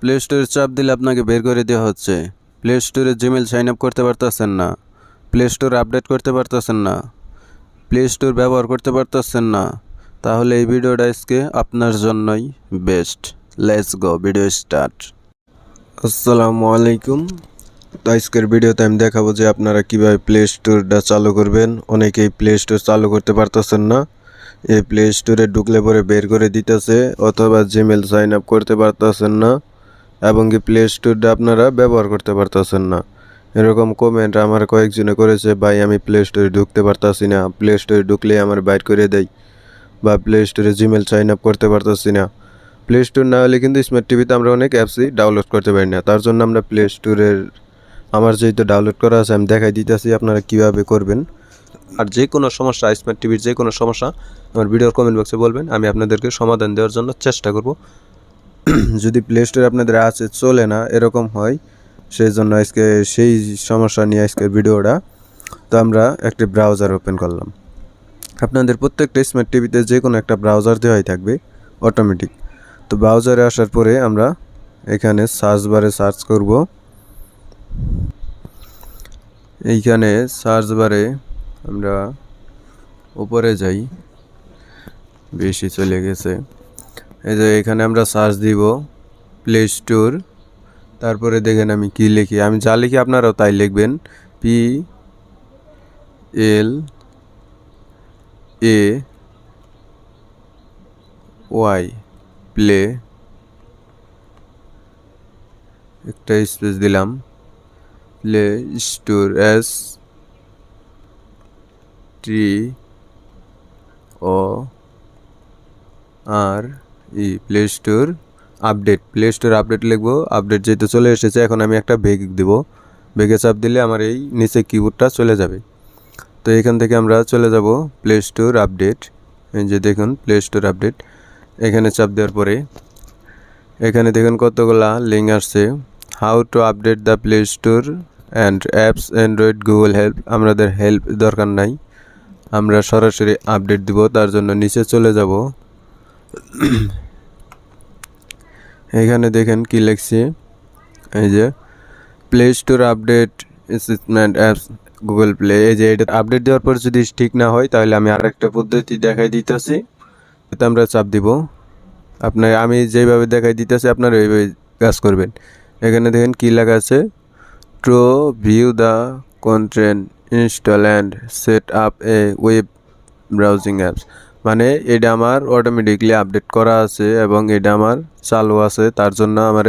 Play স্টোরে চাপ দিলে আপনাকে বের করে দেওয়া হচ্ছে। প্লে স্টোরে জিমেল সাইন আপ করতে পারতেছেন না, প্লে স্টোর আপডেট করতে পারতেছেন না, প্লে স্টোর ব্যবহার করতে পারতেছেন না, তাহলে এই ভিডিওটা আজকে আপনার জন্যই best. Let's go, video start. আসসালামু আলাইকুম। তো আজকের ভিডিওতে আমি দেখাবো যে আপনারা কিভাবে প্লে স্টোরটা চালু করবেন। অনেকেই প্লে স্টোর চালু করতে পারতেছেন না, এই প্লে স্টোরে ঢুকলে পরে বের করে দিতেছে, অথবা জিমেল সাইন আপ করতে পারতেছেন না, এবং কি প্লে স্টোরটা আপনারা ব্যবহার করতে পারতেছেন না। এরকম কমেন্ট আমার কয়েকজনে করেছে, ভাই আমি প্লে স্টোরে ঢুকতে পারতাছি না, প্লে স্টোরে ঢুকলে আমার বাইর করে দেয়, বা প্লে স্টোরে জিমেল সাইন আপ করতে পারতাছি না। প্লে স্টোর না হলে কিন্তু স্মার্ট টিভিতে আমরা অনেক অ্যাপসই ডাউনলোড করতে পারি না, তার জন্য আমরা প্লে স্টোরের আমার যেহেতু ডাউনলোড করা আছে আমি দেখাই দিতেছি আপনারা কীভাবে করবেন। আর যে কোনো সমস্যা, স্মার্ট টিভির যে কোনো সমস্যা আমার ভিডিওর কমেন্ট বক্সে বলবেন, আমি আপনাদেরকে সমাধান দেওয়ার জন্য চেষ্টা করব। যদি প্লে স্টোরে আপনাদের আছে চলে না এরকম হয়, সেই জন্য আজকে সেই সমস্যা নিয়ে আজকের ভিডিওটা। তো আমরা একটি ব্রাউজার ওপেন করলাম। আপনাদের প্রত্যেকটা স্মার্ট টিভিতে যে কোনো একটা ব্রাউজার দেওয়াই থাকবে অটোমেটিক। তো ব্রাউজারে আসার পরে আমরা এখানে সার্চ বারে সার্চ করব। এইখানে সার্চ বারে আমরা উপরে যাই, বেশি চলে গেছে। এই যে এখানে আমরা সার্চ দিব প্লে স্টোর, তারপরে দেখেন আমি কি লিখি, আমি যা লিখি আপনারাও তাই লিখবেন। PLAY, প্লে, একটা স্পেস দিলাম, play store, STORE, play store update, play store update লিখবো। আপডেট যেহেতু চলে এসেছে, এখন আমি একটা বেগ দিব, বেগে চাপ দিলে আমার এই নিচে কিবোর্ডটা চলে যাবে। তো এখান থেকে আমরা চলে যাব প্লে স্টোর আপডেট। এই যে দেখুন প্লে স্টোর আপডেট, এখানে চাপ দেওয়ার পরে এখানে দেখুন কতগুলা লিঙ্ক আসছে। How to update the play store and apps, Android, Google help. আমাদের হেল্প দরকার নাই, আমরা সরাসরি আপডেট দিব, তার জন্য নিচে চলে যাব। এখানে দেখেন কি লিখছে, এই যে play store update assistant apps Google play. এই যে এটা আপডেট দেওয়ার পর যদি ঠিক না হয়, তাহলে আমি আরেকটা পদ্ধতি দেখাই দিতেছি, এটা আমরা চাপ দিব। আমি যেভাবে দেখাই দিতেছি আপনারা ওইভাবে কাজ করবেন। এখানে দেখেন কি লেখা আছে, two view the content, install and set up A web browsing apps. মানে এটা আমার অটোমেটিকলি আপডেট করা আছে এবং এটা আমার চালু আছে, তার জন্য আমার